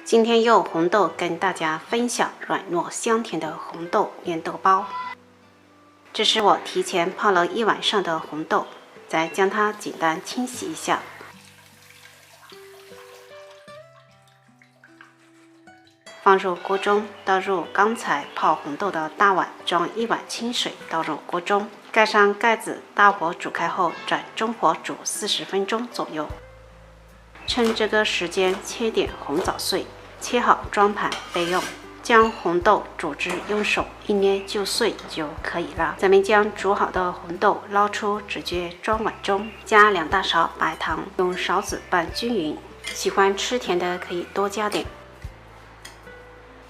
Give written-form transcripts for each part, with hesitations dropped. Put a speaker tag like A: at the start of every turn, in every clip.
A: 今天用红豆跟大家分享软糯香甜的红豆粘豆包。这是我提前泡了1晚上的红豆，再将它简单清洗一下。放入锅中，倒入刚才泡红豆的大碗，装1碗清水，倒入锅中，盖上盖子，大火煮开后转中火煮40分钟左右。趁这个时间切点红枣碎，切好装盘备用。将红豆煮汁用手一捏就碎就可以了。咱们将煮好的红豆捞出，直接装碗中，加2大勺白糖，用勺子拌均匀。喜欢吃甜的可以多加点。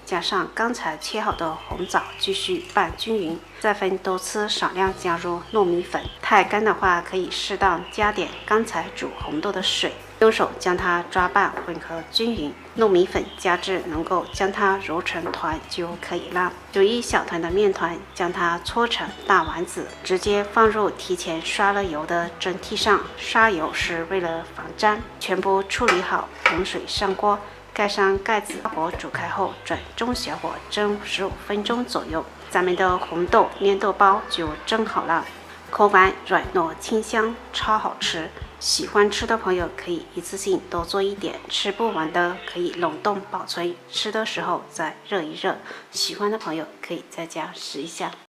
A: 加上刚才切好的红枣，继续拌均匀，再分多次少量加入糯米粉。太干的话，可以适当加点刚才煮红豆的水，用手将它抓拌混合均匀。糯米粉加至能够将它揉成团就可以了。有一小团的面团，将它搓成大丸子，直接放入提前刷了油的蒸屉上。刷油是为了防粘。全部处理好，冷水上锅。盖上盖子，大火煮开后转中小火蒸15分钟左右，咱们的红豆粘豆包就蒸好了。口感软糯清香，超好吃。喜欢吃的朋友可以一次性多做一点，吃不完的可以冷冻保存，吃的时候再热一热。喜欢的朋友可以在家试一下。